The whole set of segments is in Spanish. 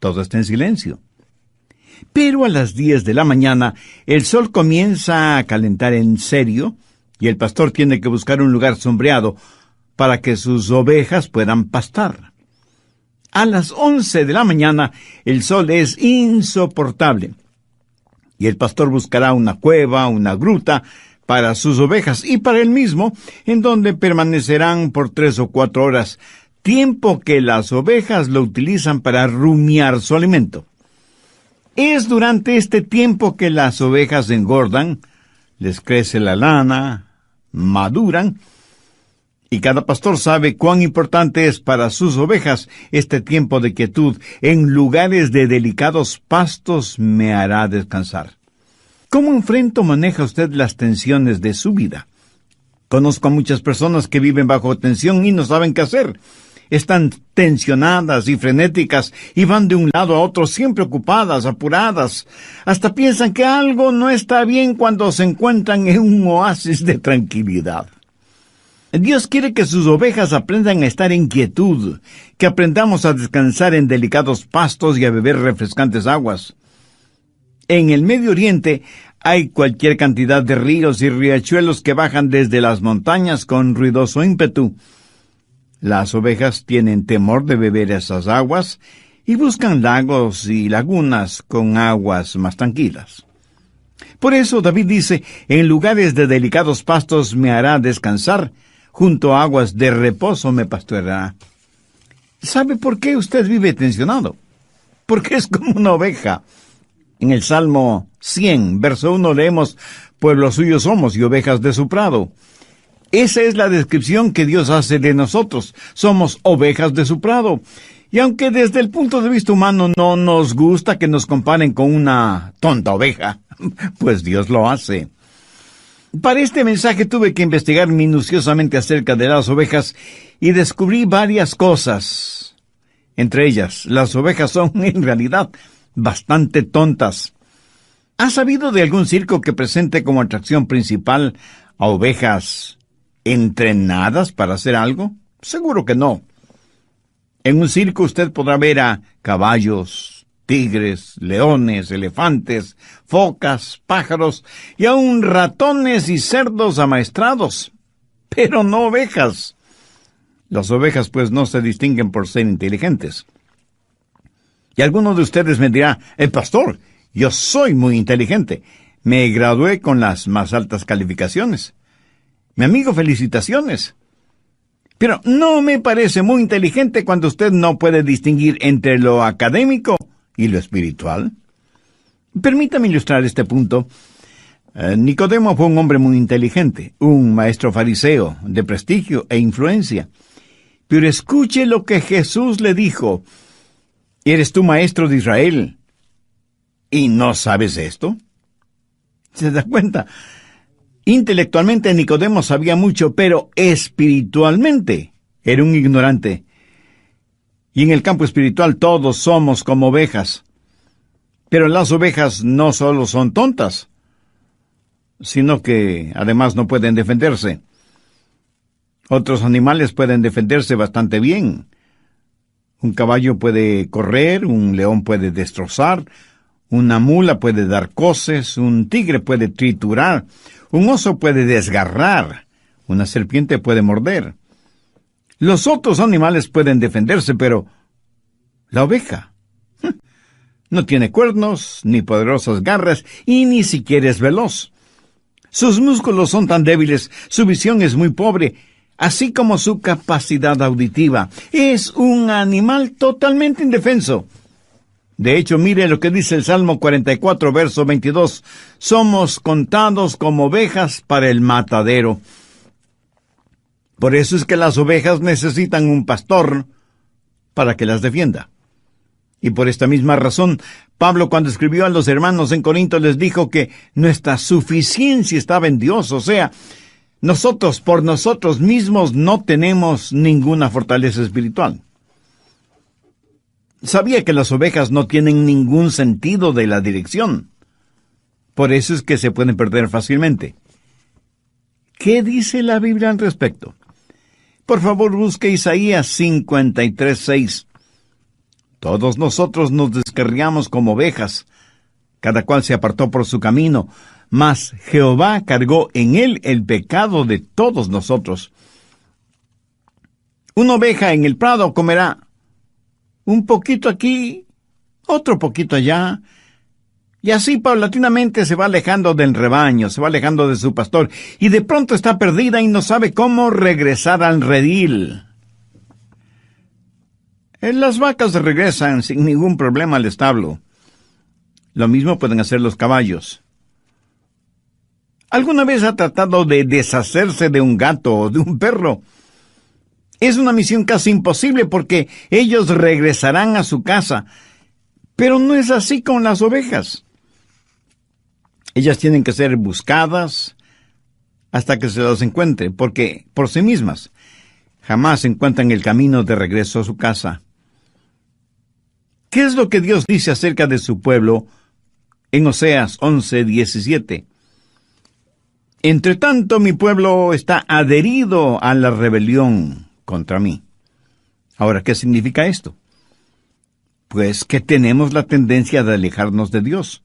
todo está en silencio. Pero a las 10 de la mañana, el sol comienza a calentar en serio, y el pastor tiene que buscar un lugar sombreado para que sus ovejas puedan pastar. A las 11 de la mañana, el sol es insoportable, y el pastor buscará una cueva, una gruta, para sus ovejas y para él mismo, en donde permanecerán por 3 o 4 horas, tiempo que las ovejas lo utilizan para rumiar su alimento. Es durante este tiempo que las ovejas engordan, les crece la lana, maduran, y cada pastor sabe cuán importante es para sus ovejas este tiempo de quietud. En lugares de delicados pastos me hará descansar. ¿Cómo enfrenta o maneja usted las tensiones de su vida? Conozco a muchas personas que viven bajo tensión y no saben qué hacer. Están tensionadas y frenéticas y van de un lado a otro siempre ocupadas, apuradas. Hasta piensan que algo no está bien cuando se encuentran en un oasis de tranquilidad. Dios quiere que sus ovejas aprendan a estar en quietud, que aprendamos a descansar en delicados pastos y a beber refrescantes aguas. En el Medio Oriente hay cualquier cantidad de ríos y riachuelos que bajan desde las montañas con ruidoso ímpetu. Las ovejas tienen temor de beber esas aguas y buscan lagos y lagunas con aguas más tranquilas. Por eso David dice, en lugares de delicados pastos me hará descansar, junto a aguas de reposo me pastoreará. ¿Sabe por qué usted vive tensionado? Porque es como una oveja. En el Salmo 100, verso 1 leemos, pueblo suyo somos y ovejas de su prado. Esa es la descripción que Dios hace de nosotros. Somos ovejas de su prado. Y aunque desde el punto de vista humano no nos gusta que nos comparen con una tonta oveja, pues Dios lo hace. Para este mensaje tuve que investigar minuciosamente acerca de las ovejas y descubrí varias cosas. Entre ellas, las ovejas son en realidad bastante tontas. ¿Has sabido de algún circo que presente como atracción principal a ovejas entrenadas para hacer algo? Seguro que no. En un circo usted podrá ver a caballos, tigres, leones, elefantes, focas, pájaros y aún ratones y cerdos amaestrados, pero no ovejas. Las ovejas pues no se distinguen por ser inteligentes. Y alguno de ustedes me dirá, pastor, yo soy muy inteligente. Me gradué con las más altas calificaciones. Mi amigo, felicitaciones. Pero no me parece muy inteligente cuando usted no puede distinguir entre lo académico y lo espiritual. Permítame ilustrar este punto. Nicodemo fue un hombre muy inteligente, un maestro fariseo de prestigio e influencia. Pero escuche lo que Jesús le dijo. ¿Eres tú maestro de Israel y no sabes esto? ¿Se da cuenta? Intelectualmente Nicodemo sabía mucho, pero espiritualmente era un ignorante. Y en el campo espiritual todos somos como ovejas. Pero las ovejas no solo son tontas, sino que además no pueden defenderse. Otros animales pueden defenderse bastante bien. Un caballo puede correr, un león puede destrozar, una mula puede dar coces, un tigre puede triturar, un oso puede desgarrar, una serpiente puede morder. Los otros animales pueden defenderse, pero la oveja no tiene cuernos, ni poderosas garras, y ni siquiera es veloz. Sus músculos son tan débiles, su visión es muy pobre, así como su capacidad auditiva. Es un animal totalmente indefenso. De hecho, mire lo que dice el Salmo 44, verso 22. Somos contados como ovejas para el matadero. Por eso es que las ovejas necesitan un pastor para que las defienda. Y por esta misma razón, Pablo, cuando escribió a los hermanos en Corinto, les dijo que nuestra suficiencia estaba en Dios. O sea, nosotros por nosotros mismos no tenemos ninguna fortaleza espiritual. Sabía que las ovejas no tienen ningún sentido de la dirección. Por eso es que se pueden perder fácilmente. ¿Qué dice la Biblia al respecto? Por favor, busque Isaías 53:6. Todos nosotros nos descarriamos como ovejas, cada cual se apartó por su camino, mas Jehová cargó en él el pecado de todos nosotros. Una oveja en el prado comerá un poquito aquí, otro poquito allá, y así paulatinamente se va alejando del rebaño, se va alejando de su pastor, y de pronto está perdida y no sabe cómo regresar al redil. Las vacas regresan sin ningún problema al establo. Lo mismo pueden hacer los caballos. ¿Alguna vez ha tratado de deshacerse de un gato o de un perro? Es una misión casi imposible porque ellos regresarán a su casa. Pero no es así con las ovejas. Ellas tienen que ser buscadas hasta que se las encuentre, porque por sí mismas jamás encuentran el camino de regreso a su casa. ¿Qué es lo que Dios dice acerca de su pueblo en Oseas 11:17? Entre tanto, mi pueblo está adherido a la rebelión contra mí. Ahora, ¿qué significa esto? Pues que tenemos la tendencia de alejarnos de Dios.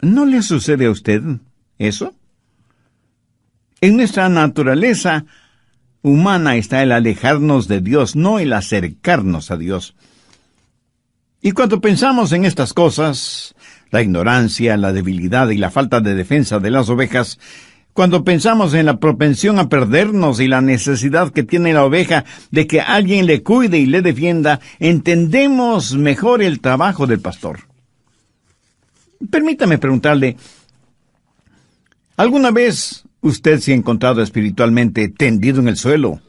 ¿No le sucede a usted eso? En nuestra naturaleza humana está el alejarnos de Dios, no el acercarnos a Dios. Y cuando pensamos en estas cosas, la ignorancia, la debilidad y la falta de defensa de las ovejas, cuando pensamos en la propensión a perdernos y la necesidad que tiene la oveja de que alguien le cuide y le defienda, entendemos mejor el trabajo del pastor. Permítame preguntarle, ¿alguna vez usted se ha encontrado espiritualmente tendido en el suelo,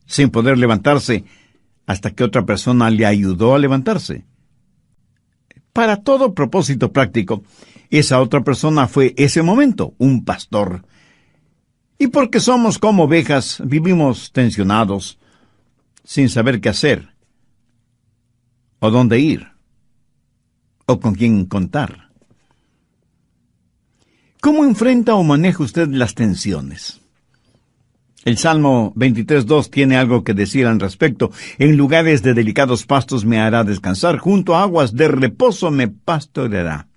sin poder levantarse, hasta que otra persona le ayudó a levantarse? Para todo propósito práctico, esa otra persona fue ese momento, un pastor. Y porque somos como ovejas, vivimos tensionados, sin saber qué hacer, o dónde ir, o con quién contar. ¿Cómo enfrenta o maneja usted las tensiones? El Salmo 23:2 tiene algo que decir al respecto. En lugares de delicados pastos me hará descansar, junto a aguas de reposo me pastoreará.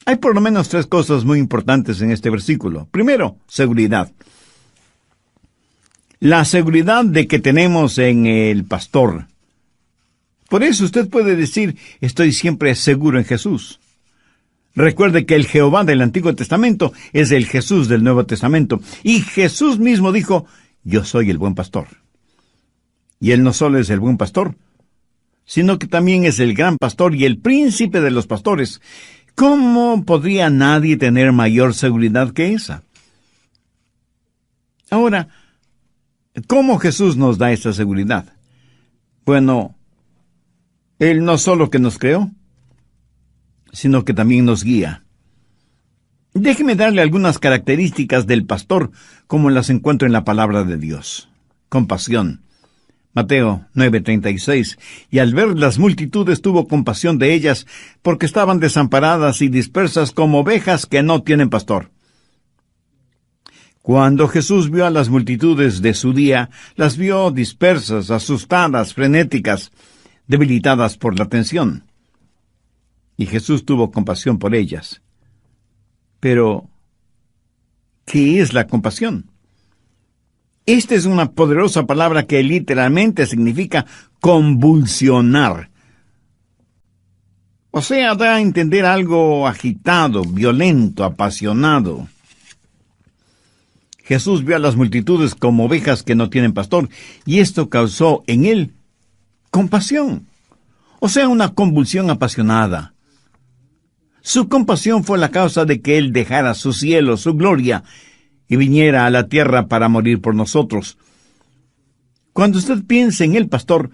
Hay por lo menos 3 cosas muy importantes en este versículo. Primero, seguridad. La seguridad de que tenemos en el pastor. Por eso usted puede decir, estoy siempre seguro en Jesús. Recuerde que el Jehová del Antiguo Testamento es el Jesús del Nuevo Testamento. Y Jesús mismo dijo, yo soy el buen pastor. Y Él no solo es el buen pastor, sino que también es el gran pastor y el príncipe de los pastores. ¿Cómo podría nadie tener mayor seguridad que esa? Ahora, ¿cómo Jesús nos da esta seguridad? Bueno, Él no solo que nos creó, sino que también nos guía. Déjeme darle algunas características del pastor, como las encuentro en la palabra de Dios. Compasión. Mateo 9:36. Y al ver las multitudes tuvo compasión de ellas, porque estaban desamparadas y dispersas como ovejas que no tienen pastor. Cuando Jesús vio a las multitudes de su día, las vio dispersas, asustadas, frenéticas, debilitadas por la tensión. Y Jesús tuvo compasión por ellas. Pero, ¿qué es la compasión? Esta es una poderosa palabra que literalmente significa convulsionar. O sea, da a entender algo agitado, violento, apasionado. Jesús vio a las multitudes como ovejas que no tienen pastor, y esto causó en él compasión. O sea, una convulsión apasionada. Su compasión fue la causa de que Él dejara su cielo, su gloria, y viniera a la tierra para morir por nosotros. Cuando usted piense en el pastor,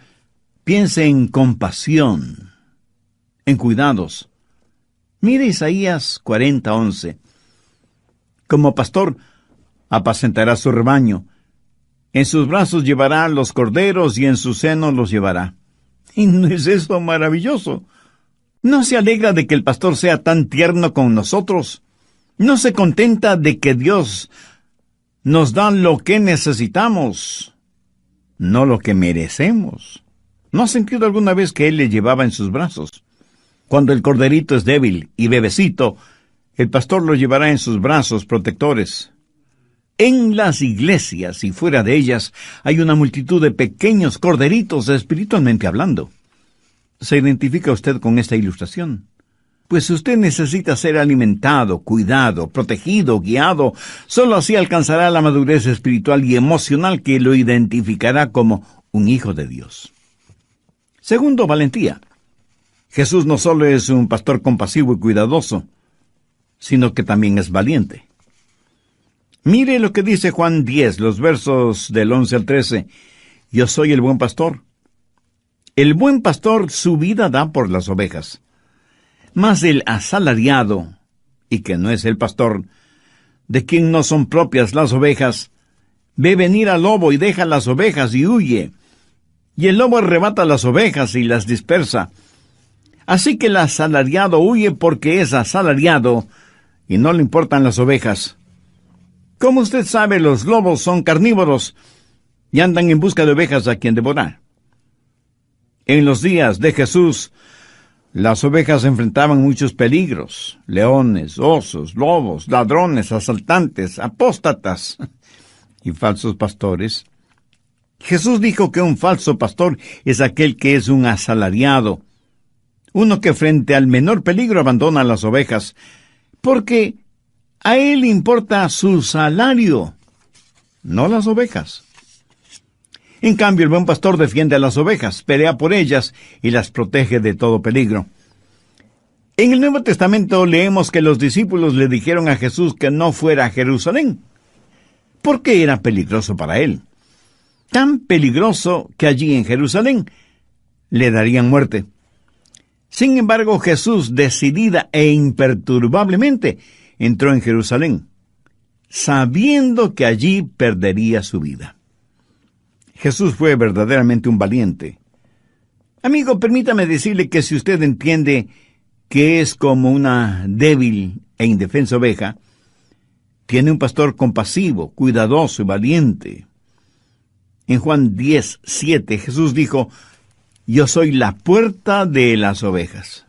piense en compasión, en cuidados. Mire Isaías 40:11. Como pastor, apacentará su rebaño. En sus brazos llevará los corderos y en su seno los llevará. ¿Y no es eso maravilloso? ¿No se alegra de que el pastor sea tan tierno con nosotros? ¿No se contenta de que Dios nos da lo que necesitamos, no lo que merecemos? ¿No ha sentido alguna vez que Él le llevaba en sus brazos? Cuando el corderito es débil y bebecito, el pastor lo llevará en sus brazos protectores. En las iglesias y fuera de ellas hay una multitud de pequeños corderitos espiritualmente hablando. ¿Se identifica usted con esta ilustración? Pues usted necesita ser alimentado, cuidado, protegido, guiado. Solo así alcanzará la madurez espiritual y emocional que lo identificará como un hijo de Dios. Segundo, valentía. Jesús no solo es un pastor compasivo y cuidadoso, sino que también es valiente. Mire lo que dice Juan 10, los versos del 11 al 13. Yo soy el buen pastor. El buen pastor su vida da por las ovejas. Mas el asalariado, y que no es el pastor, de quien no son propias las ovejas, ve venir al lobo y deja las ovejas y huye. Y el lobo arrebata las ovejas y las dispersa. Así que el asalariado huye porque es asalariado y no le importan las ovejas. Como usted sabe, los lobos son carnívoros y andan en busca de ovejas a quien devorar. En los días de Jesús, las ovejas enfrentaban muchos peligros: leones, osos, lobos, ladrones, asaltantes, apóstatas y falsos pastores. Jesús dijo que un falso pastor es aquel que es un asalariado, uno que frente al menor peligro abandona las ovejas, porque a él le importa su salario, no las ovejas. En cambio, el buen pastor defiende a las ovejas, pelea por ellas y las protege de todo peligro. En el Nuevo Testamento leemos que los discípulos le dijeron a Jesús que no fuera a Jerusalén, porque era peligroso para él. Tan peligroso que allí en Jerusalén le darían muerte. Sin embargo, Jesús, decidida e imperturbablemente, entró en Jerusalén, sabiendo que allí perdería su vida. Jesús fue verdaderamente un valiente. Amigo, permítame decirle que si usted entiende que es como una débil e indefensa oveja, tiene un pastor compasivo, cuidadoso y valiente. En Juan 10:7, Jesús dijo: yo soy la puerta de las ovejas.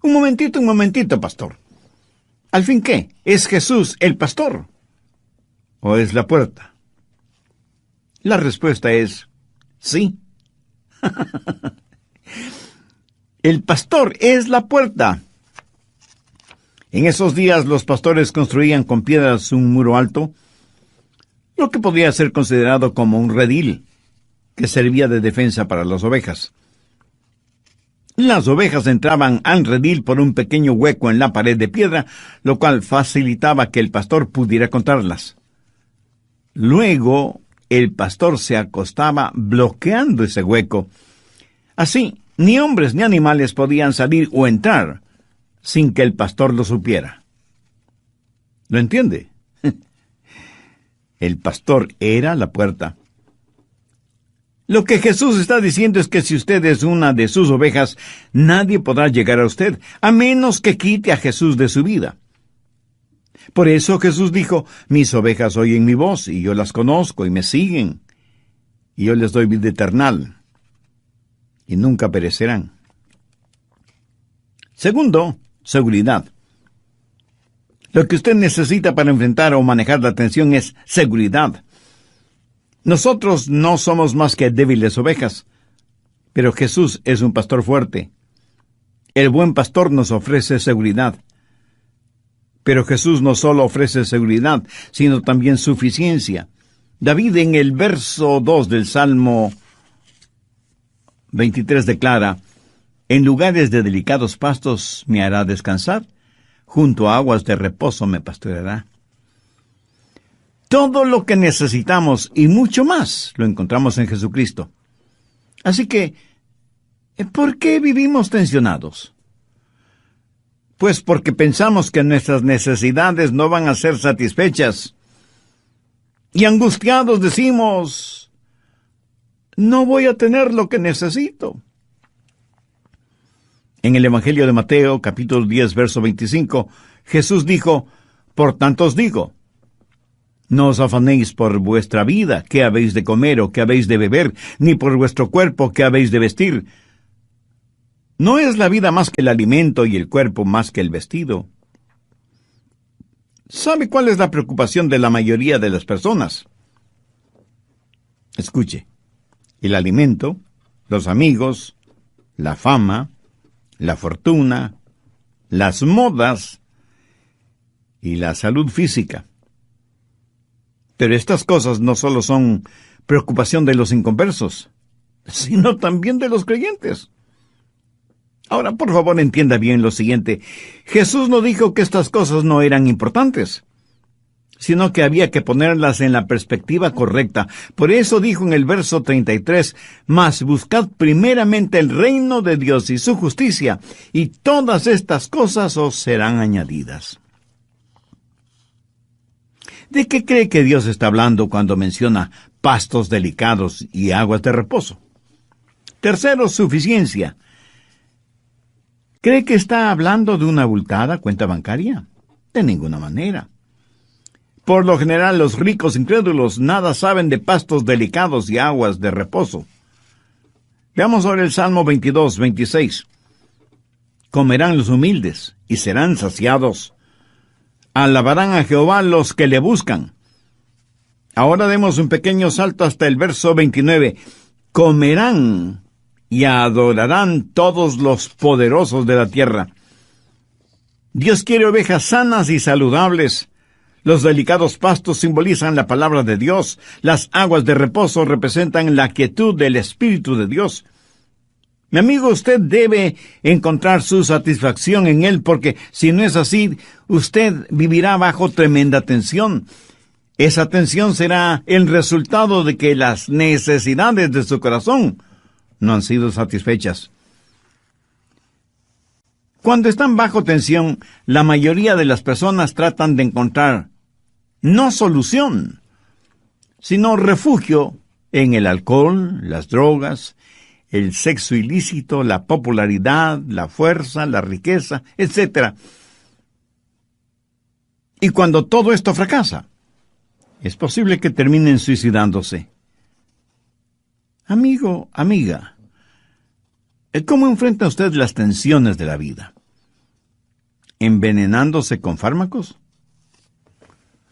Un momentito, pastor. ¿Al fin qué? ¿Es Jesús el pastor? ¿O es la puerta? La respuesta es sí. El pastor es la puerta. En esos días los pastores construían con piedras un muro alto, lo que podía ser considerado como un redil, que servía de defensa para las ovejas. Las ovejas entraban al redil por un pequeño hueco en la pared de piedra, lo cual facilitaba que el pastor pudiera contarlas. Luego, el pastor se acostaba bloqueando ese hueco. Así, ni hombres ni animales podían salir o entrar sin que el pastor lo supiera. ¿Lo entiende? El pastor era la puerta. Lo que Jesús está diciendo es que si usted es una de sus ovejas, nadie podrá llegar a usted, a menos que quite a Jesús de su vida. Por eso Jesús dijo: mis ovejas oyen mi voz, y yo las conozco, y me siguen, y yo les doy vida eterna, y nunca perecerán. Segundo, seguridad. Lo que usted necesita para enfrentar o manejar la tensión es seguridad. Nosotros no somos más que débiles ovejas, pero Jesús es un pastor fuerte. El buen pastor nos ofrece seguridad. Pero Jesús no solo ofrece seguridad, sino también suficiencia. David, en el verso 2 del Salmo 23, declara: en lugares de delicados pastos me hará descansar, junto a aguas de reposo me pastoreará. Todo lo que necesitamos y mucho más lo encontramos en Jesucristo. Así que, ¿por qué vivimos tensionados? Pues porque pensamos que nuestras necesidades no van a ser satisfechas. Y angustiados decimos: no voy a tener lo que necesito. En el Evangelio de Mateo, capítulo 10, verso 25, Jesús dijo: por tanto os digo, No os afanéis por vuestra vida, qué habéis de comer o qué habéis de beber, ni por vuestro cuerpo, qué habéis de vestir. ¿No es la vida más que el alimento y el cuerpo más que el vestido? ¿Sabe cuál es la preocupación de la mayoría de las personas? Escuche, el alimento, los amigos, la fama, la fortuna, las modas y la salud física. Pero estas cosas no solo son preocupación de los inconversos, sino también de los creyentes. Ahora, por favor, entienda bien lo siguiente. Jesús no dijo que estas cosas no eran importantes, sino que había que ponerlas en la perspectiva correcta. Por eso dijo en el verso 33, «Mas buscad primeramente el reino de Dios y su justicia, y todas estas cosas os serán añadidas». ¿De qué cree que Dios está hablando cuando menciona pastos delicados y aguas de reposo? Tercero, suficiencia. ¿Cree que está hablando de una abultada cuenta bancaria? De ninguna manera. Por lo general, los ricos incrédulos nada saben de pastos delicados y aguas de reposo. Veamos ahora el Salmo 22, 26. Comerán los humildes y serán saciados. Alabarán a Jehová los que le buscan. Ahora demos un pequeño salto hasta el verso 29. Comerán y adorarán todos los poderosos de la tierra. Dios quiere ovejas sanas y saludables. Los delicados pastos simbolizan la palabra de Dios. Las aguas de reposo representan la quietud del Espíritu de Dios. Mi amigo, usted debe encontrar su satisfacción en Él, porque si no es así, usted vivirá bajo tremenda tensión. Esa tensión será el resultado de que las necesidades de su corazón no han sido satisfechas. Cuando están bajo tensión, la mayoría de las personas tratan de encontrar no solución, sino refugio en el alcohol, las drogas, el sexo ilícito, la popularidad, la fuerza, la riqueza, etc. Y cuando todo esto fracasa, es posible que terminen suicidándose. Amigo, amiga, ¿cómo enfrenta usted las tensiones de la vida? ¿Envenenándose con fármacos?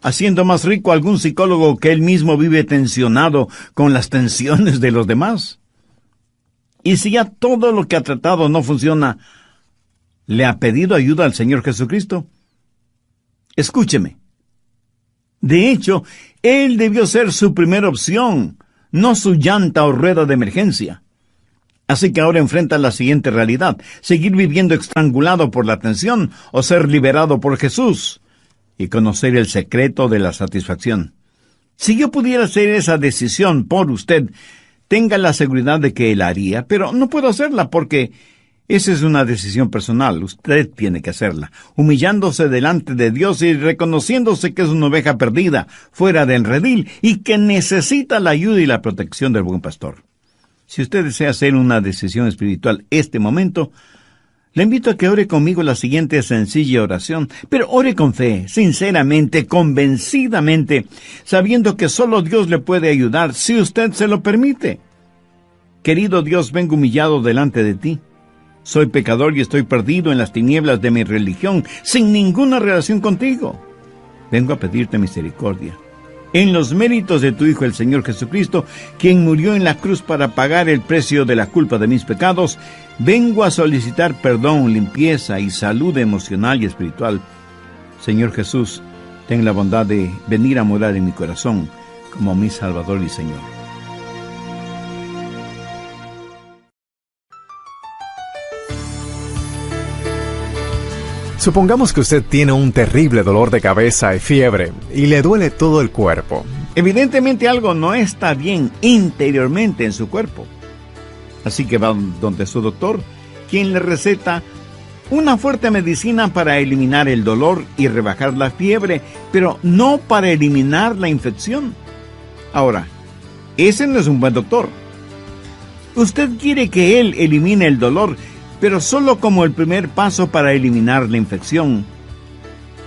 ¿Haciendo más rico a algún psicólogo que él mismo vive tensionado con las tensiones de los demás? Y si ya todo lo que ha tratado no funciona, ¿le ha pedido ayuda al Señor Jesucristo? Escúcheme. De hecho, Él debió ser su primera opción, no su llanta o rueda de emergencia. Así que ahora enfrenta la siguiente realidad: seguir viviendo estrangulado por la tensión o ser liberado por Jesús y conocer el secreto de la satisfacción. Si yo pudiera hacer esa decisión por usted, tenga la seguridad de que Él haría, pero no puedo hacerla porque esa es una decisión personal. Usted tiene que hacerla, humillándose delante de Dios y reconociéndose que es una oveja perdida, fuera del redil, y que necesita la ayuda y la protección del buen pastor. Si usted desea hacer una decisión espiritual este momento, le invito a que ore conmigo la siguiente sencilla oración, pero ore con fe, sinceramente, convencidamente, sabiendo que solo Dios le puede ayudar si usted se lo permite. Querido Dios, vengo humillado delante de ti. Soy pecador y estoy perdido en las tinieblas de mi religión, sin ninguna relación contigo. Vengo a pedirte misericordia. En los méritos de tu Hijo, el Señor Jesucristo, quien murió en la cruz para pagar el precio de la culpa de mis pecados, vengo a solicitar perdón, limpieza y salud emocional y espiritual. Señor Jesús, ten la bondad de venir a morar en mi corazón como mi Salvador y Señor. Supongamos que usted tiene un terrible dolor de cabeza y fiebre, y le duele todo el cuerpo. Evidentemente algo no está bien interiormente en su cuerpo. Así que va donde su doctor, quien le receta una fuerte medicina para eliminar el dolor y rebajar la fiebre, pero no para eliminar la infección. Ahora, ese no es un buen doctor. Usted quiere que él elimine el dolor, pero solo como el primer paso para eliminar la infección,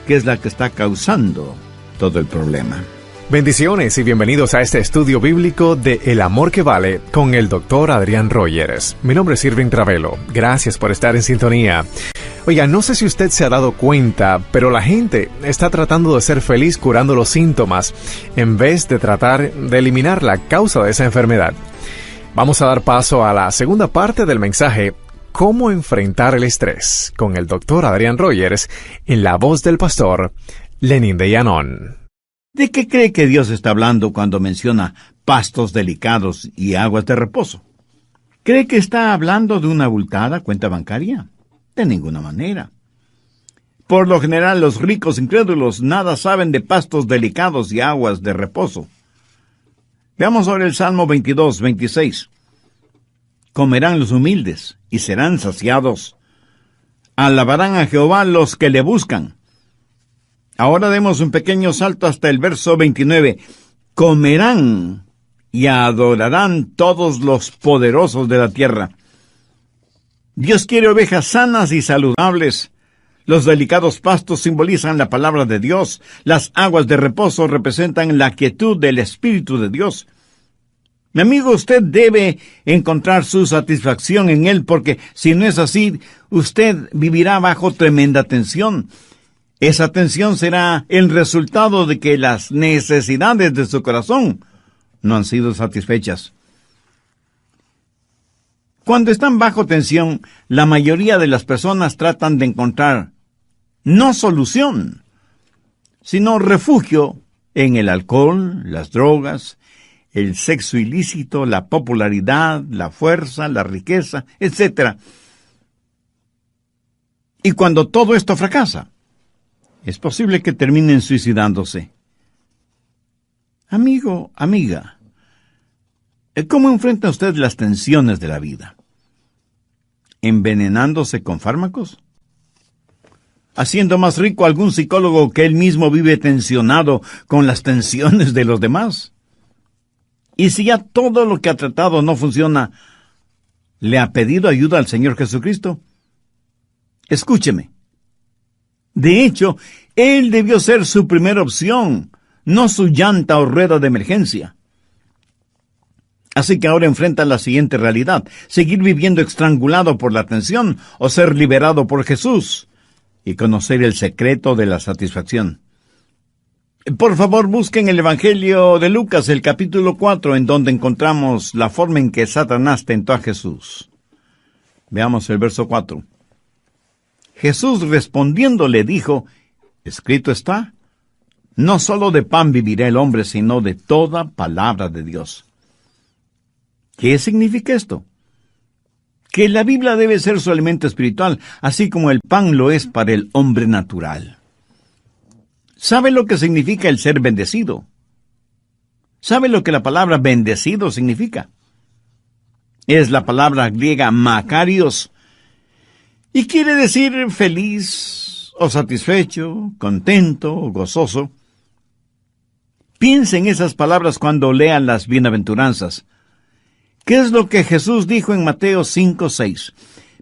que es la que está causando todo el problema. Bendiciones y bienvenidos a este estudio bíblico de El Amor que Vale con el Dr. Adrián Rogers. Mi nombre es Irving Travelo. Gracias por estar en sintonía. Oiga, no sé si usted se ha dado cuenta, pero la gente está tratando de ser feliz curando los síntomas en vez de tratar de eliminar la causa de esa enfermedad. Vamos a dar paso a la segunda parte del mensaje, ¿Cómo enfrentar el estrés?, con el Dr. Adrián Rogers en la voz del pastor Lenin de Llanón. ¿De qué cree que Dios está hablando cuando menciona pastos delicados y aguas de reposo? ¿Cree que está hablando de una abultada cuenta bancaria? De ninguna manera. Por lo general, los ricos incrédulos nada saben de pastos delicados y aguas de reposo. Veamos ahora el Salmo 22, 26. Comerán los humildes y serán saciados. Alabarán a Jehová los que le buscan. Ahora demos un pequeño salto hasta el verso 29. Comerán y adorarán todos los poderosos de la tierra. Dios quiere ovejas sanas y saludables. Los delicados pastos simbolizan la palabra de Dios. Las aguas de reposo representan la quietud del Espíritu de Dios. Mi amigo, usted debe encontrar su satisfacción en Él, porque si no es así, usted vivirá bajo tremenda tensión. Esa tensión será el resultado de que las necesidades de su corazón no han sido satisfechas. Cuando están bajo tensión, la mayoría de las personas tratan de encontrar no solución, sino refugio en el alcohol, las drogas, el sexo ilícito, la popularidad, la fuerza, la riqueza, etc. Y cuando todo esto fracasa, es posible que terminen suicidándose. Amigo, amiga, ¿cómo enfrenta usted las tensiones de la vida? ¿Envenenándose con fármacos? ¿Haciendo más rico a algún psicólogo que él mismo vive tensionado con las tensiones de los demás? Y si ya todo lo que ha tratado no funciona, ¿le ha pedido ayuda al Señor Jesucristo? Escúcheme. De hecho, Él debió ser su primera opción, no su llanta o rueda de emergencia. Así que ahora enfrenta la siguiente realidad: seguir viviendo estrangulado por la tensión o ser liberado por Jesús y conocer el secreto de la satisfacción. Por favor, busquen el Evangelio de Lucas, el capítulo 4, en donde encontramos la forma en que Satanás tentó a Jesús. Veamos el verso 4. Jesús respondiendo le dijo, escrito está, no solo de pan vivirá el hombre, sino de toda palabra de Dios. ¿Qué significa esto? Que la Biblia debe ser su alimento espiritual, así como el pan lo es para el hombre natural. ¿Sabe lo que significa el ser bendecido? ¿Sabe lo que la palabra bendecido significa? Es la palabra griega makarios, y quiere decir feliz, o satisfecho, contento, o gozoso. Piense en esas palabras cuando lean las bienaventuranzas. ¿Qué es lo que Jesús dijo en Mateo 5:6?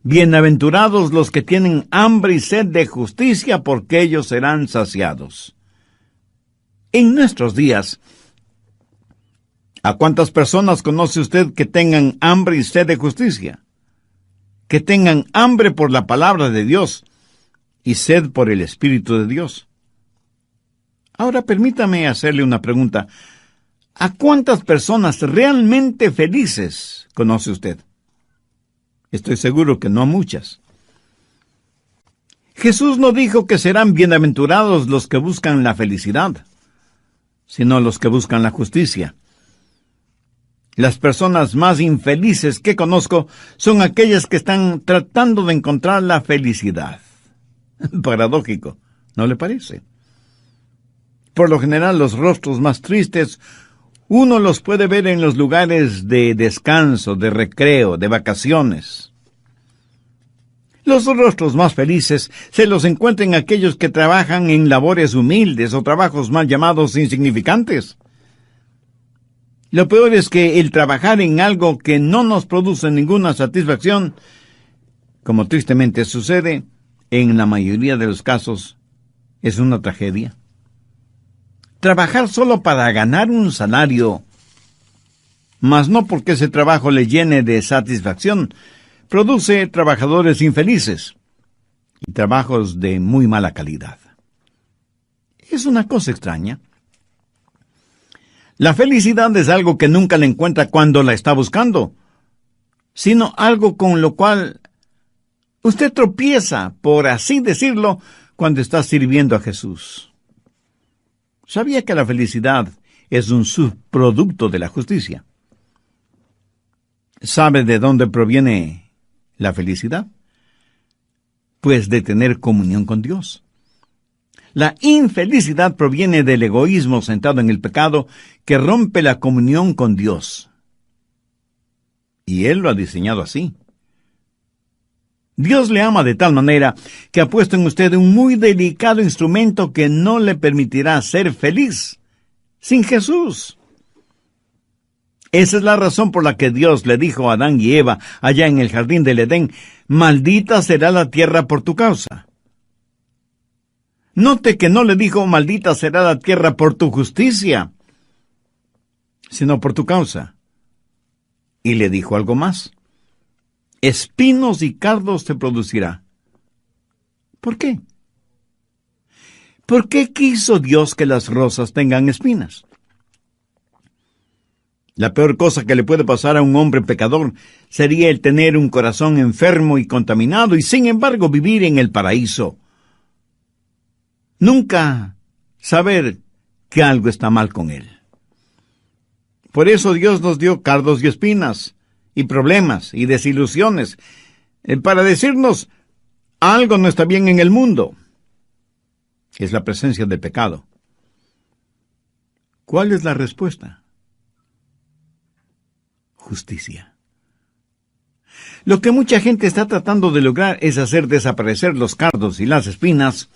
Bienaventurados los que tienen hambre y sed de justicia, porque ellos serán saciados. En nuestros días, ¿a cuántas personas conoce usted que tengan hambre y sed de justicia? Que tengan hambre por la palabra de Dios y sed por el Espíritu de Dios. Ahora permítame hacerle una pregunta. ¿A cuántas personas realmente felices conoce usted? Estoy seguro que no a muchas. Jesús no dijo que serán bienaventurados los que buscan la felicidad, sino los que buscan la justicia. Las personas más infelices que conozco son aquellas que están tratando de encontrar la felicidad. Paradójico, ¿no le parece? Por lo general, los rostros más tristes uno los puede ver en los lugares de descanso, de recreo, de vacaciones. Los rostros más felices se los encuentran aquellos que trabajan en labores humildes o trabajos mal llamados insignificantes. Lo peor es que el trabajar en algo que no nos produce ninguna satisfacción, como tristemente sucede, en la mayoría de los casos, es una tragedia. Trabajar solo para ganar un salario, mas no porque ese trabajo le llene de satisfacción, produce trabajadores infelices y trabajos de muy mala calidad. Es una cosa extraña. La felicidad es algo que nunca la encuentra cuando la está buscando, sino algo con lo cual usted tropieza, por así decirlo, cuando está sirviendo a Jesús. ¿Sabía que la felicidad es un subproducto de la justicia? ¿Sabe de dónde proviene la felicidad? Pues de tener comunión con Dios. La infelicidad proviene del egoísmo sentado en el pecado que rompe la comunión con Dios. Y Él lo ha diseñado así. Dios le ama de tal manera que ha puesto en usted un muy delicado instrumento que no le permitirá ser feliz sin Jesús. Esa es la razón por la que Dios le dijo a Adán y Eva allá en el jardín del Edén: maldita será la tierra por tu causa. Note que no le dijo maldita será la tierra por tu justicia, sino por tu causa. Y le dijo algo más: espinos y cardos te producirá. ¿Por qué? ¿Por qué quiso Dios que las rosas tengan espinas? La peor cosa que le puede pasar a un hombre pecador sería el tener un corazón enfermo y contaminado y sin embargo vivir en el paraíso. Nunca saber que algo está mal con él. Por eso Dios nos dio cardos y espinas, y problemas y desilusiones, para decirnos algo no está bien en el mundo. Es la presencia del pecado. ¿Cuál es la respuesta? Justicia. Lo que mucha gente está tratando de lograr es hacer desaparecer los cardos y las espinas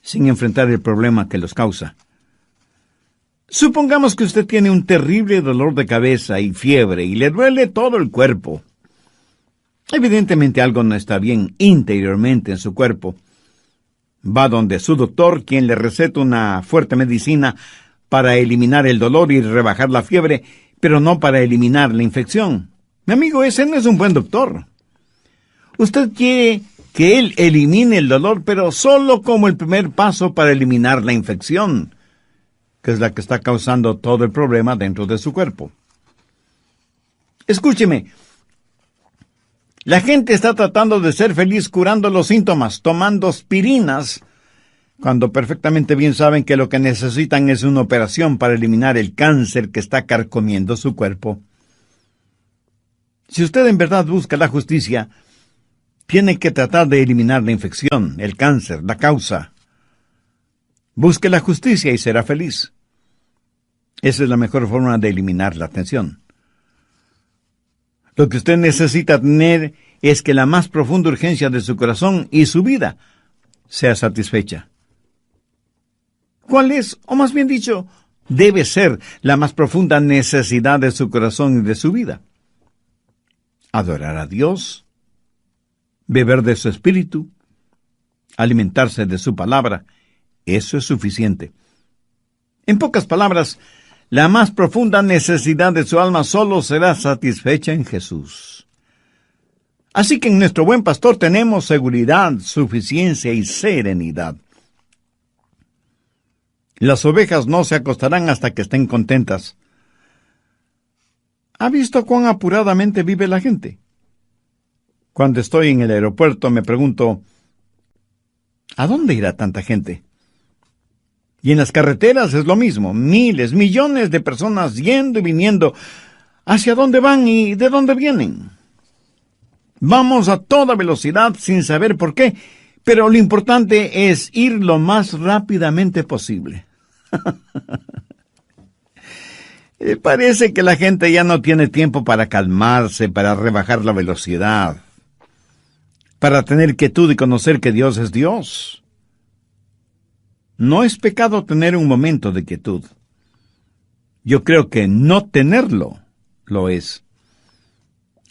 sin enfrentar el problema que los causa. Supongamos que usted tiene un terrible dolor de cabeza y fiebre y le duele todo el cuerpo. Evidentemente algo no está bien interiormente en su cuerpo. Va donde su doctor, quien le receta una fuerte medicina para eliminar el dolor y rebajar la fiebre, pero no para eliminar la infección. Mi amigo, ese no es un buen doctor. Usted quiere que él elimine el dolor, pero solo como el primer paso para eliminar la infección, que es la que está causando todo el problema dentro de su cuerpo. Escúcheme, la gente está tratando de ser feliz curando los síntomas, tomando aspirinas, cuando perfectamente bien saben que lo que necesitan es una operación para eliminar el cáncer que está carcomiendo su cuerpo. Si usted en verdad busca la justicia, tiene que tratar de eliminar la infección, el cáncer, la causa. Busque la justicia y será feliz. Esa es la mejor forma de eliminar la tensión. Lo que usted necesita tener es que la más profunda urgencia de su corazón y su vida sea satisfecha. ¿Cuál es, o más bien dicho, debe ser la más profunda necesidad de su corazón y de su vida? Adorar a Dios, beber de su espíritu, alimentarse de su palabra. Eso es suficiente. En pocas palabras, la más profunda necesidad de su alma solo será satisfecha en Jesús. Así que en nuestro buen pastor tenemos seguridad, suficiencia y serenidad. Las ovejas no se acostarán hasta que estén contentas. ¿Ha visto cuán apuradamente vive la gente? Cuando estoy en el aeropuerto me pregunto, ¿a dónde irá tanta gente? Y en las carreteras es lo mismo, miles, millones de personas yendo y viniendo. ¿Hacia dónde van y de dónde vienen? Vamos a toda velocidad sin saber por qué, pero lo importante es ir lo más rápidamente posible. Parece que la gente ya no tiene tiempo para calmarse, para rebajar la velocidad, para tener quietud y conocer que Dios es Dios. No es pecado tener un momento de quietud. Yo creo que no tenerlo lo es.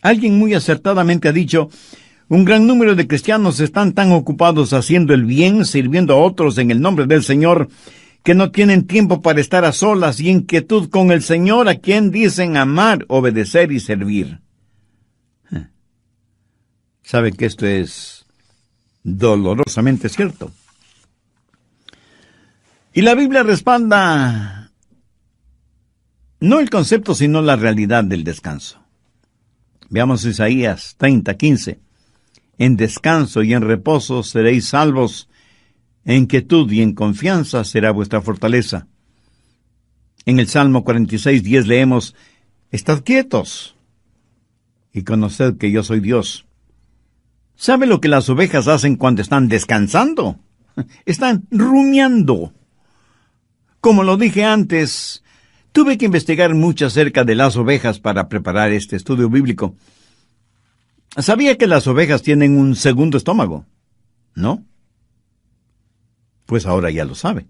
Alguien muy acertadamente ha dicho, un gran número de cristianos están tan ocupados haciendo el bien, sirviendo a otros en el nombre del Señor, que no tienen tiempo para estar a solas y en quietud con el Señor, a quien dicen amar, obedecer y servir. ¿Sabe que esto es dolorosamente cierto? Y la Biblia respalda no el concepto, sino la realidad del descanso. Veamos Isaías 30:15. En descanso y en reposo seréis salvos, en quietud y en confianza será vuestra fortaleza. En el Salmo 46:10 leemos, estad quietos y conoced que yo soy Dios. ¿Sabe lo que las ovejas hacen cuando están descansando? Están rumiando. Como lo dije antes, tuve que investigar mucho acerca de las ovejas para preparar este estudio bíblico. ¿Sabía que las ovejas tienen un segundo estómago? ¿No? Pues ahora ya lo sabe.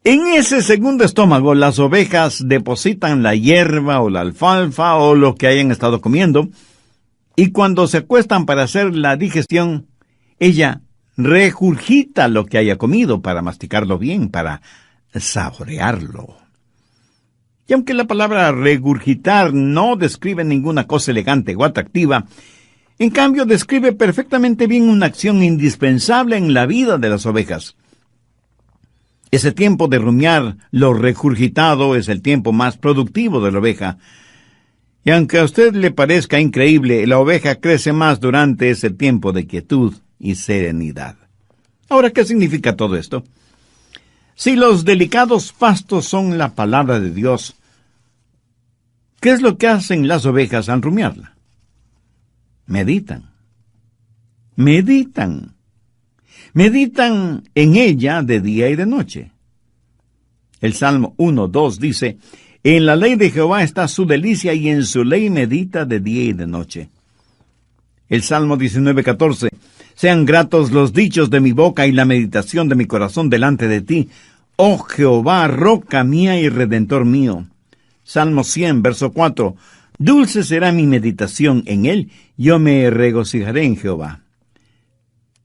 En ese segundo estómago, las ovejas depositan la hierba o la alfalfa o lo que hayan estado comiendo, y cuando se acuestan para hacer la digestión, ella regurgita lo que haya comido para masticarlo bien, para saborearlo. Y aunque la palabra regurgitar no describe ninguna cosa elegante o atractiva, en cambio describe perfectamente bien una acción indispensable en la vida de las ovejas. Ese tiempo de rumiar lo regurgitado es el tiempo más productivo de la oveja. Y aunque a usted le parezca increíble, la oveja crece más durante ese tiempo de quietud y serenidad. Ahora, ¿qué significa todo esto? Si los delicados pastos son la palabra de Dios, ¿qué es lo que hacen las ovejas al rumiarla? Meditan. Meditan. Meditan en ella de día y de noche. El Salmo 1:2 dice, en la ley de Jehová está su delicia y en su ley medita de día y de noche. El Salmo 19:14, sean gratos los dichos de mi boca y la meditación de mi corazón delante de ti, oh Jehová, roca mía y redentor mío. Salmo 100, verso 4, dulce será mi meditación en él, yo me regocijaré en Jehová.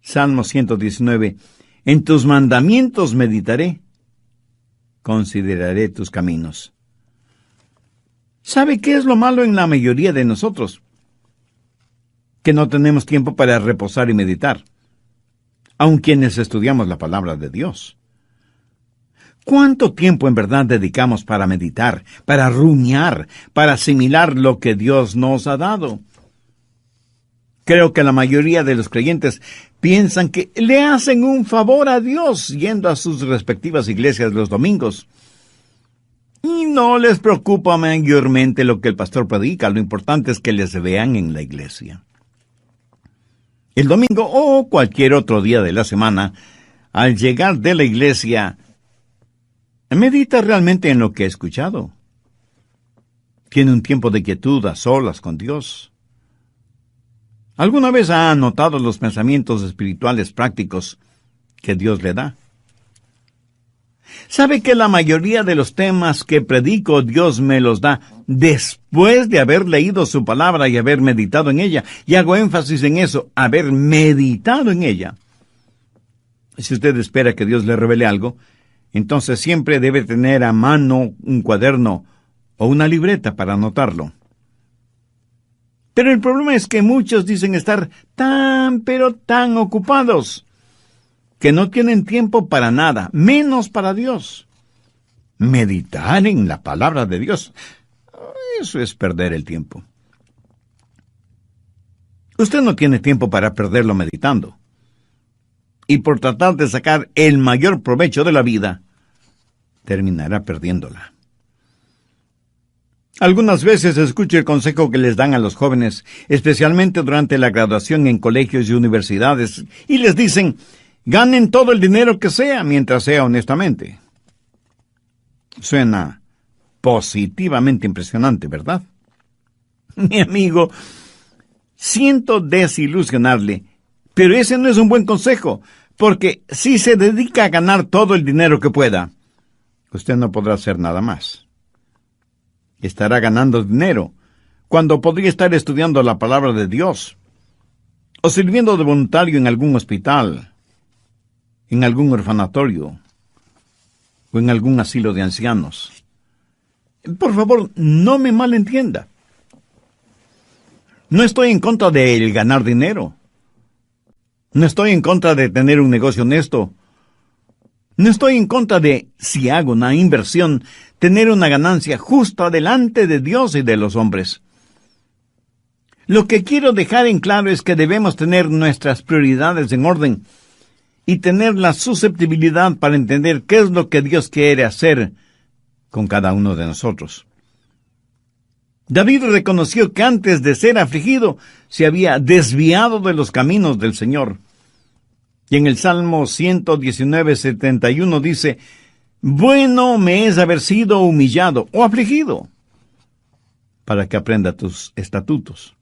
Salmo 119, en tus mandamientos meditaré, consideraré tus caminos. ¿Sabe qué es lo malo en la mayoría de nosotros? Que no tenemos tiempo para reposar y meditar, aun quienes estudiamos la palabra de Dios. ¿Cuánto tiempo en verdad dedicamos para meditar, para rumiar, para asimilar lo que Dios nos ha dado? Creo que la mayoría de los creyentes piensan que le hacen un favor a Dios yendo a sus respectivas iglesias los domingos. Y no les preocupa mayormente lo que el pastor predica, lo importante es que les vean en la iglesia. El domingo o cualquier otro día de la semana, al llegar de la iglesia, medita realmente en lo que ha escuchado. Tiene un tiempo de quietud a solas con Dios. ¿Alguna vez ha anotado los pensamientos espirituales prácticos que Dios le da? ¿Sabe que la mayoría de los temas que predico Dios me los da después de haber leído su palabra y haber meditado en ella? Y hago énfasis en eso, haber meditado en ella. Si usted espera que Dios le revele algo, entonces siempre debe tener a mano un cuaderno o una libreta para anotarlo. Pero el problema es que muchos dicen estar pero tan ocupados que no tienen tiempo para nada, menos para Dios. Meditar en la palabra de Dios, eso es perder el tiempo. Usted no tiene tiempo para perderlo meditando. Y por tratar de sacar el mayor provecho de la vida, terminará perdiéndola. Algunas veces escucho el consejo que les dan a los jóvenes, especialmente durante la graduación en colegios y universidades, y les dicen, ganen todo el dinero que sea, mientras sea honestamente. Suena positivamente impresionante, ¿verdad? Mi amigo, siento desilusionarle, pero ese no es un buen consejo, porque si se dedica a ganar todo el dinero que pueda, usted no podrá hacer nada más. Estará ganando dinero cuando podría estar estudiando la palabra de Dios o sirviendo de voluntario en algún hospital, en algún orfanatorio o en algún asilo de ancianos. Por favor, no me malentienda. No estoy en contra de el ganar dinero. No estoy en contra de tener un negocio honesto. No estoy en contra de, si hago una inversión, tener una ganancia justa delante de Dios y de los hombres. Lo que quiero dejar en claro es que debemos tener nuestras prioridades en orden y tener la susceptibilidad para entender qué es lo que Dios quiere hacer con cada uno de nosotros. David reconoció que antes de ser afligido se había desviado de los caminos del Señor. Y en el Salmo 119:71 dice: bueno me es haber sido humillado o afligido, para que aprenda tus estatutos.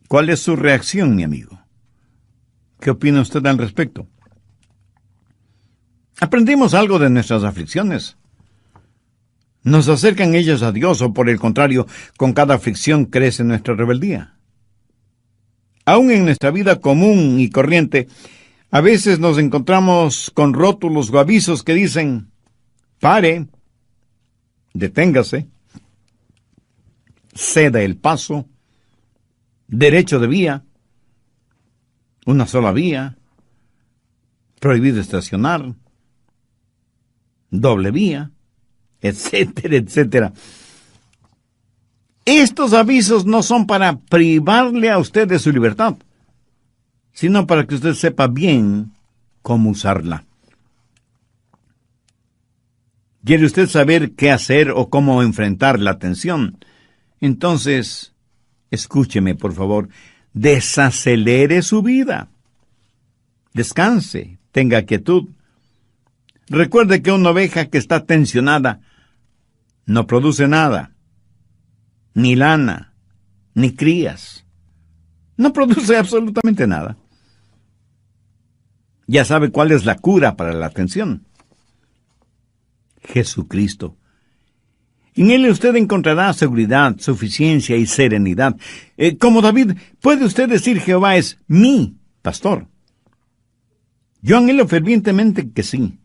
¿Cuál es su reacción, mi amigo? ¿Qué opina usted al respecto? ¿Aprendimos algo de nuestras aflicciones? ¿Nos acercan ellas a Dios o, por el contrario, con cada aflicción crece nuestra rebeldía? Aún en nuestra vida común y corriente, a veces nos encontramos con rótulos o avisos que dicen: pare, deténgase, ceda el paso, derecho de vía, una sola vía, prohibido estacionar, doble vía, etcétera, etcétera. Estos avisos no son para privarle a usted de su libertad, sino para que usted sepa bien cómo usarla. ¿Quiere usted saber qué hacer o cómo enfrentar la tensión? Entonces, escúcheme, por favor, desacelere su vida. Descanse, tenga quietud. Recuerde que una oveja que está tensionada no produce nada, ni lana, ni crías. No produce absolutamente nada. Ya sabe cuál es la cura para la tensión: Jesucristo. En Él usted encontrará seguridad, suficiencia y serenidad. Como David, puede usted decir: Jehová es mi pastor. Yo anhelo fervientemente que sí.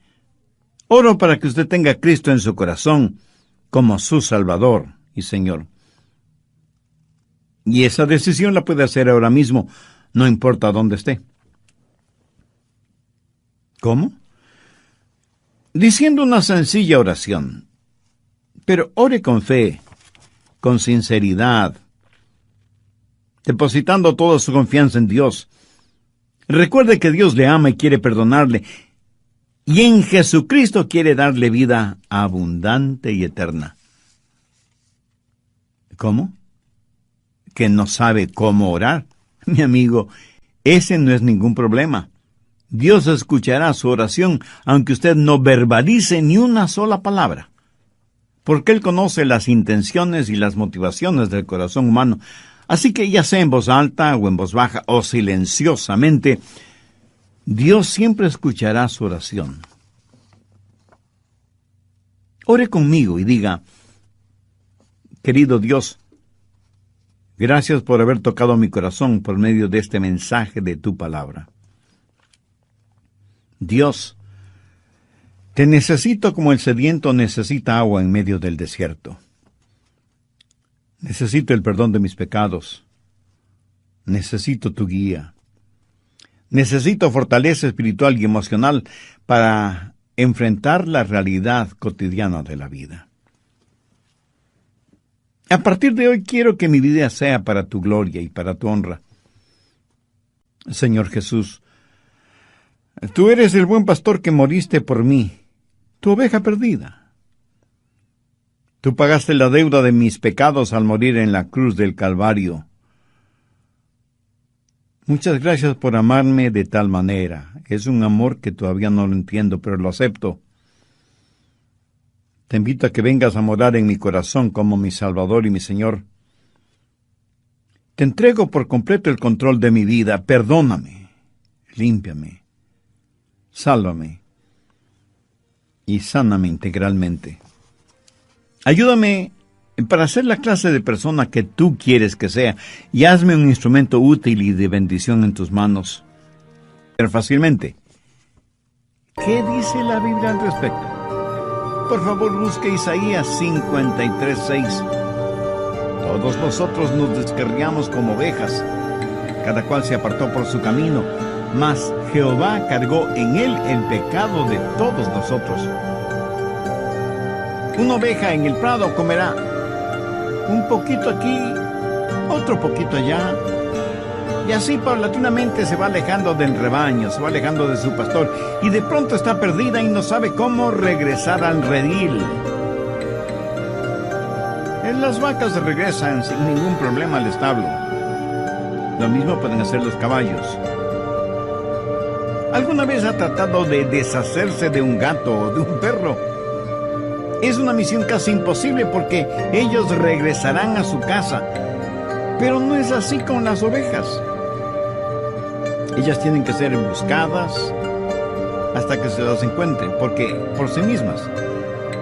Oro para que usted tenga a Cristo en su corazón como su Salvador y Señor. Y esa decisión la puede hacer ahora mismo, no importa dónde esté. ¿Cómo? Diciendo una sencilla oración. Pero ore con fe, con sinceridad, depositando toda su confianza en Dios. Recuerde que Dios le ama y quiere perdonarle, y en Jesucristo quiere darle vida abundante y eterna. ¿Cómo? ¿Que no sabe cómo orar? Mi amigo, ese no es ningún problema. Dios escuchará su oración, aunque usted no verbalice ni una sola palabra, porque Él conoce las intenciones y las motivaciones del corazón humano. Así que ya sea en voz alta o en voz baja o silenciosamente, Dios siempre escuchará su oración. Ore conmigo y diga: querido Dios, gracias por haber tocado mi corazón por medio de este mensaje de tu palabra. Dios, te necesito como el sediento necesita agua en medio del desierto. Necesito el perdón de mis pecados. Necesito tu guía. Necesito fortaleza espiritual y emocional para enfrentar la realidad cotidiana de la vida. A partir de hoy quiero que mi vida sea para tu gloria y para tu honra. Señor Jesús, tú eres el buen pastor que moriste por mí, tu oveja perdida. Tú pagaste la deuda de mis pecados al morir en la cruz del Calvario. Muchas gracias por amarme de tal manera. Es un amor que todavía no lo entiendo, pero lo acepto. Te invito a que vengas a morar en mi corazón como mi Salvador y mi Señor. Te entrego por completo el control de mi vida. Perdóname, límpiame, sálvame y sáname integralmente. Ayúdame para ser la clase de persona que tú quieres que sea, y hazme un instrumento útil y de bendición en tus manos. Pero fácilmente, ¿Qué dice la Biblia al respecto? Por favor, busque Isaías 53:6. Todos nosotros nos descarriamos como ovejas, cada cual se apartó por su camino, mas Jehová cargó en él el pecado de todos nosotros. Una oveja en el prado comerá un poquito aquí, otro poquito allá, y así paulatinamente se va alejando del rebaño, se va alejando de su pastor, y de pronto está perdida y no sabe cómo regresar al redil. Las vacas regresan sin ningún problema al establo. Lo mismo pueden hacer los caballos. ¿Alguna vez ha tratado de deshacerse de un gato o de un perro? Es una misión casi imposible porque ellos regresarán a su casa. Pero no es así con las ovejas. Ellas tienen que ser buscadas hasta que se las encuentren, porque por sí mismas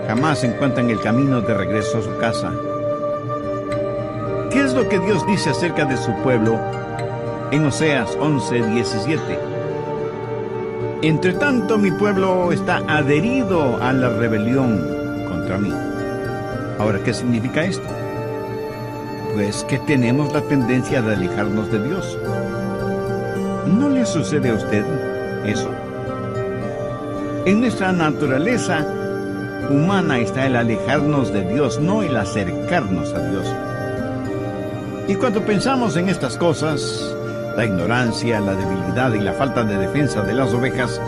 jamás encuentran el camino de regreso a su casa. ¿Qué es lo que Dios dice acerca de su pueblo en Oseas 11:17? Entre tanto, mi pueblo está adherido a la rebelión contra mí. Ahora, ¿qué significa esto? Pues que tenemos la tendencia de alejarnos de Dios. ¿No le sucede a usted eso? En nuestra naturaleza humana está el alejarnos de Dios, no el acercarnos a Dios. Y cuando pensamos en estas cosas, la ignorancia, la debilidad y la falta de defensa de las ovejas,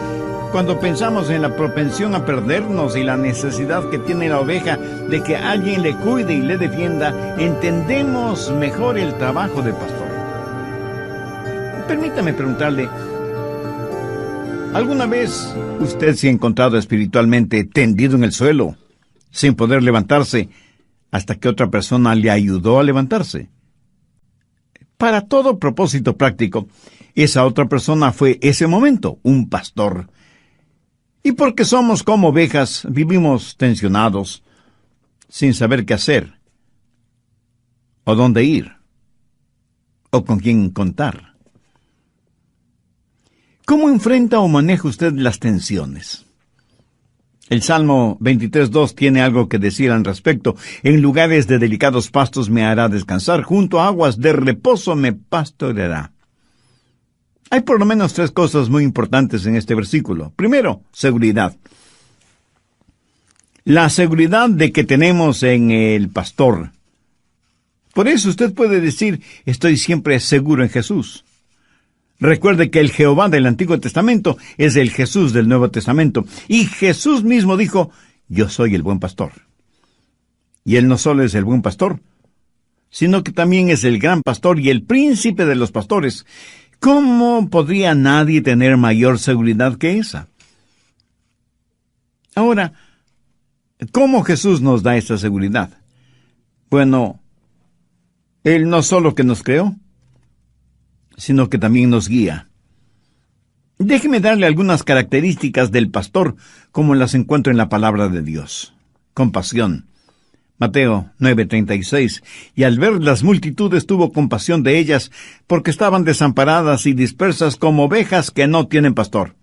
cuando pensamos en la propensión a perdernos y la necesidad que tiene la oveja de que alguien le cuide y le defienda, entendemos mejor el trabajo del pastor. Permítame preguntarle, ¿alguna vez usted se ha encontrado espiritualmente tendido en el suelo, sin poder levantarse, hasta que otra persona le ayudó a levantarse? Para todo propósito práctico, esa otra persona fue ese momento, un pastor. Y porque somos como ovejas, vivimos tensionados, sin saber qué hacer, o dónde ir, o con quién contar. ¿Cómo enfrenta o maneja usted las tensiones? El Salmo 23:2 tiene algo que decir al respecto. En lugares de delicados pastos me hará descansar, junto a aguas de reposo me pastoreará. Hay por lo menos 3 cosas muy importantes en este versículo. Primero, seguridad. La seguridad de que tenemos en el pastor. Por eso usted puede decir, estoy siempre seguro en Jesús. Recuerde que el Jehová del Antiguo Testamento es el Jesús del Nuevo Testamento. Y Jesús mismo dijo, yo soy el buen pastor. Y Él no solo es el buen pastor, sino que también es el gran pastor y el príncipe de los pastores. ¿Cómo podría nadie tener mayor seguridad que esa? Ahora, ¿cómo Jesús nos da esta seguridad? Bueno, Él no solo que nos creó, sino que también nos guía. Déjeme darle algunas características del pastor, como las encuentro en la palabra de Dios. Compasión. Mateo 9:36. Y al ver las multitudes tuvo compasión de ellas, porque estaban desamparadas y dispersas como ovejas que no tienen pastor.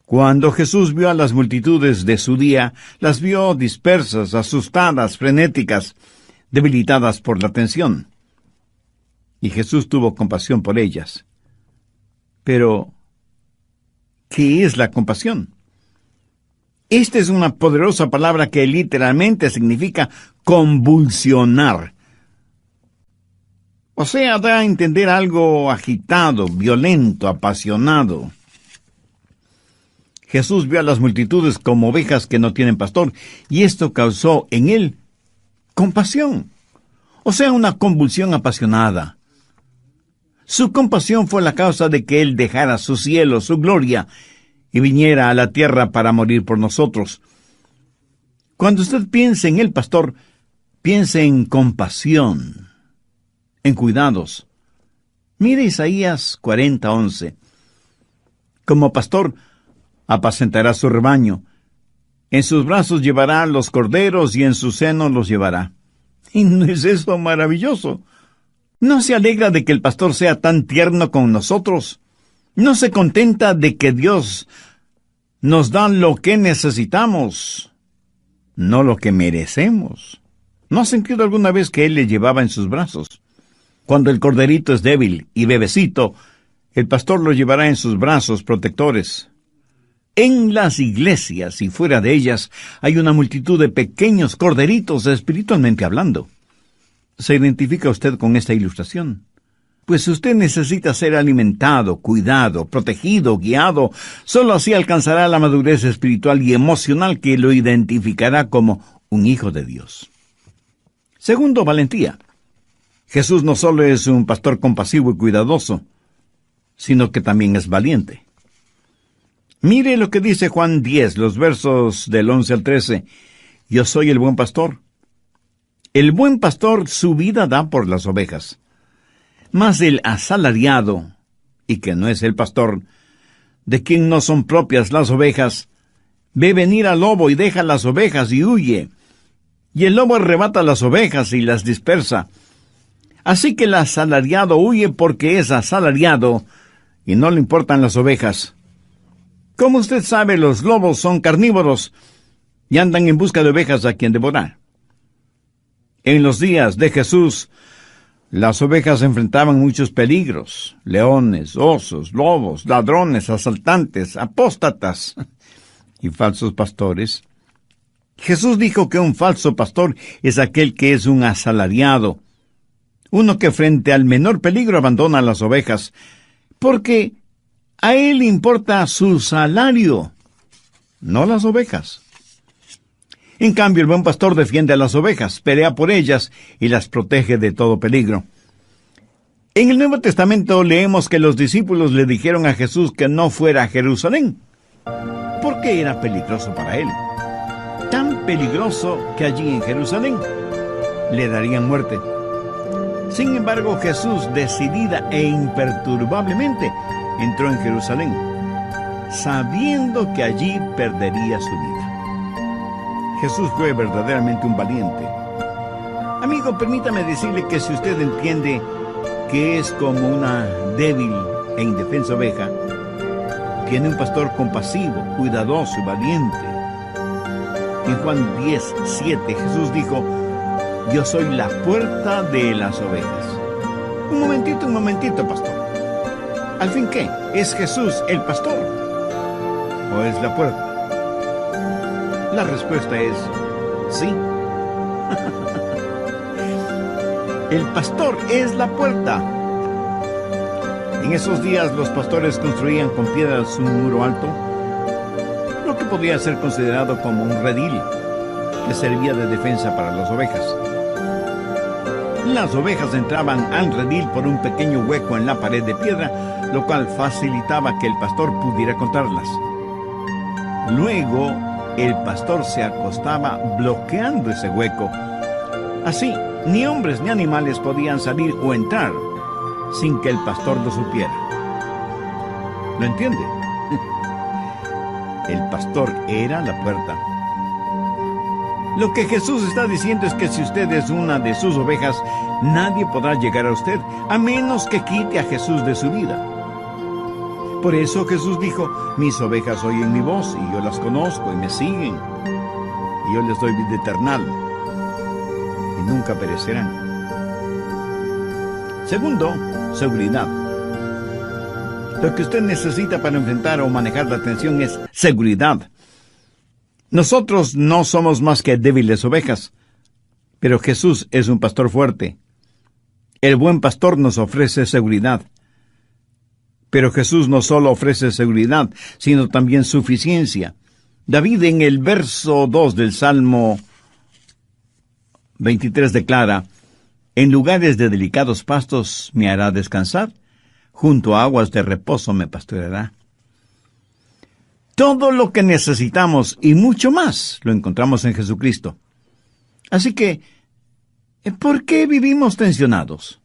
Cuando Jesús vio a las multitudes de su día, las vio dispersas, asustadas, frenéticas, debilitadas por la tensión. Y Jesús tuvo compasión por ellas. Pero, ¿qué es la compasión? Esta es una poderosa palabra que literalmente significa convulsionar. O sea, da a entender algo agitado, violento, apasionado. Jesús vio a las multitudes como ovejas que no tienen pastor, y esto causó en él compasión. O sea, una convulsión apasionada. Su compasión fue la causa de que Él dejara su cielo, su gloria, y viniera a la tierra para morir por nosotros. Cuando usted piense en el pastor, piense en compasión, en cuidados. Mire Isaías 40:11. Como pastor, apacentará su rebaño. En sus brazos llevará los corderos y en su seno los llevará. ¿Y no es eso maravilloso? ¿No se alegra de que el pastor sea tan tierno con nosotros? ¿No se contenta de que Dios nos da lo que necesitamos, no lo que merecemos. ¿No has sentido alguna vez que Él le llevaba en sus brazos? Cuando el corderito es débil y bebecito, el pastor lo llevará en sus brazos protectores. En las iglesias y fuera de ellas hay una multitud de pequeños corderitos espiritualmente hablando. ¿Se identifica usted con esta ilustración? Pues usted necesita ser alimentado, cuidado, protegido, guiado. Solo así alcanzará la madurez espiritual y emocional que lo identificará como un hijo de Dios. Segundo, valentía. Jesús no solo es un pastor compasivo y cuidadoso, sino que también es valiente. Mire lo que dice Juan 10, los versos del 11 al 13. Yo soy el buen pastor. El buen pastor su vida da por las ovejas. Mas el asalariado, y que no es el pastor, de quien no son propias las ovejas, ve venir al lobo y deja las ovejas y huye. Y el lobo arrebata las ovejas y las dispersa. Así que el asalariado huye porque es asalariado y no le importan las ovejas. Como usted sabe, los lobos son carnívoros y andan en busca de ovejas a quien devorar. En los días de Jesús, las ovejas enfrentaban muchos peligros: leones, osos, lobos, ladrones, asaltantes, apóstatas y falsos pastores. Jesús dijo que un falso pastor es aquel que es un asalariado, uno que frente al menor peligro abandona las ovejas, porque a él le importa su salario, no las ovejas. En cambio, el buen pastor defiende a las ovejas, pelea por ellas y las protege de todo peligro. En el Nuevo Testamento leemos que los discípulos le dijeron a Jesús que no fuera a Jerusalén, porque era peligroso para él. Tan peligroso que allí en Jerusalén le darían muerte. Sin embargo, Jesús, decidida e imperturbablemente, entró en Jerusalén, sabiendo que allí perdería su vida. Jesús fue verdaderamente un valiente. Amigo, permítame decirle que si usted entiende que es como una débil e indefensa oveja, tiene un pastor compasivo, cuidadoso y valiente. En Juan 10:7 Jesús dijo: yo soy la puerta de las ovejas. Un momentito, pastor. ¿Al fin qué? ¿Es Jesús el pastor o es la puerta? La respuesta es sí. El pastor es la puerta. En esos días los pastores construían con piedras un muro alto, lo que podía ser considerado como un redil, que servía de defensa para las ovejas. Las ovejas entraban al redil por un pequeño hueco en la pared de piedra, lo cual facilitaba que el pastor pudiera contarlas. Luego, el pastor se acostaba bloqueando ese hueco. Así, ni hombres ni animales podían salir o entrar sin que el pastor lo supiera. ¿Lo entiende? El pastor era la puerta. Lo que Jesús está diciendo es que si usted es una de sus ovejas, nadie podrá llegar a usted, a menos que quite a Jesús de su vida. Por eso Jesús dijo: mis ovejas oyen mi voz, y yo las conozco, y me siguen, y yo les doy vida eterna, y nunca perecerán. Segundo, seguridad. Lo que usted necesita para enfrentar o manejar la tensión es seguridad. Nosotros no somos más que débiles ovejas, pero Jesús es un pastor fuerte. El buen pastor nos ofrece seguridad. Pero Jesús no solo ofrece seguridad, sino también suficiencia. David, en el verso 2 del Salmo 23, declara: en lugares de delicados pastos me hará descansar, junto a aguas de reposo me pastoreará. Todo lo que necesitamos y mucho más lo encontramos en Jesucristo. Así que, ¿por qué vivimos tensionados?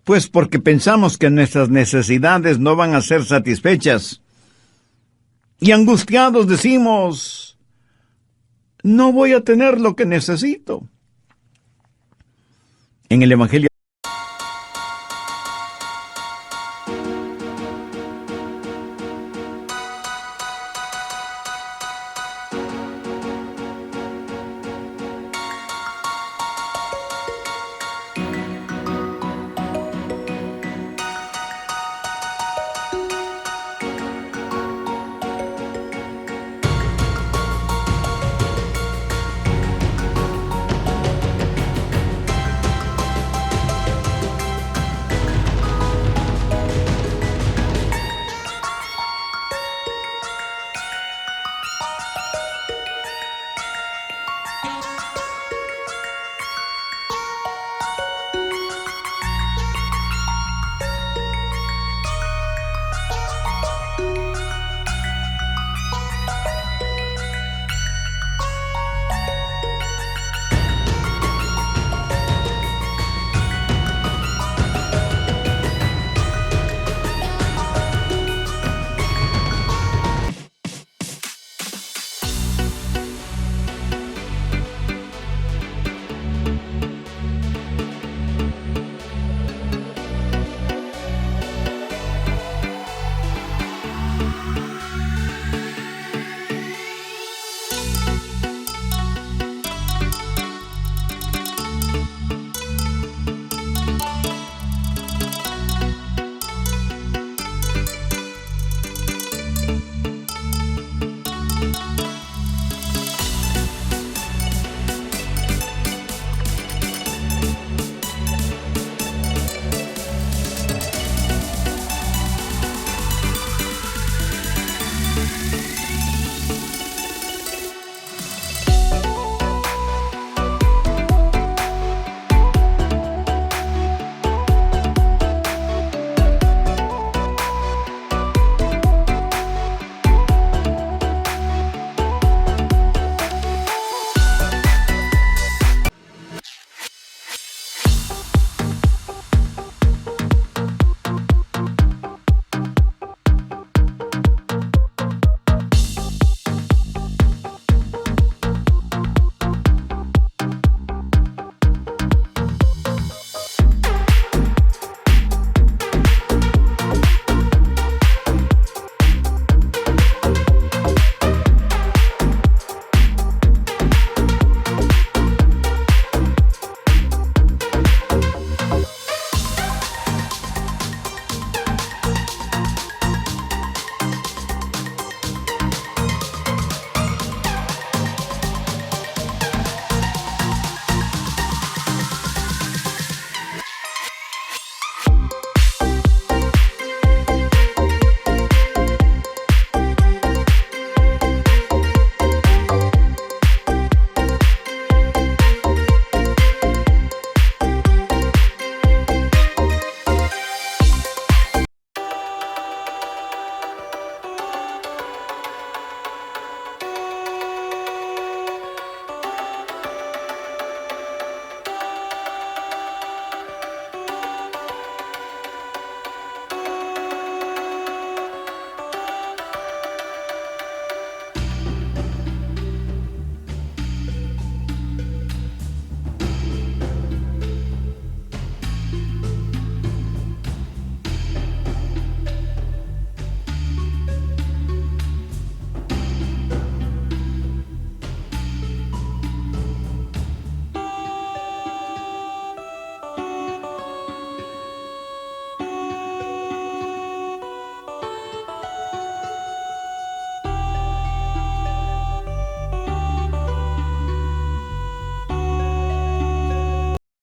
Pues porque pensamos que nuestras necesidades no van a ser satisfechas. Y angustiados decimos: no voy a tener lo que necesito. En el Evangelio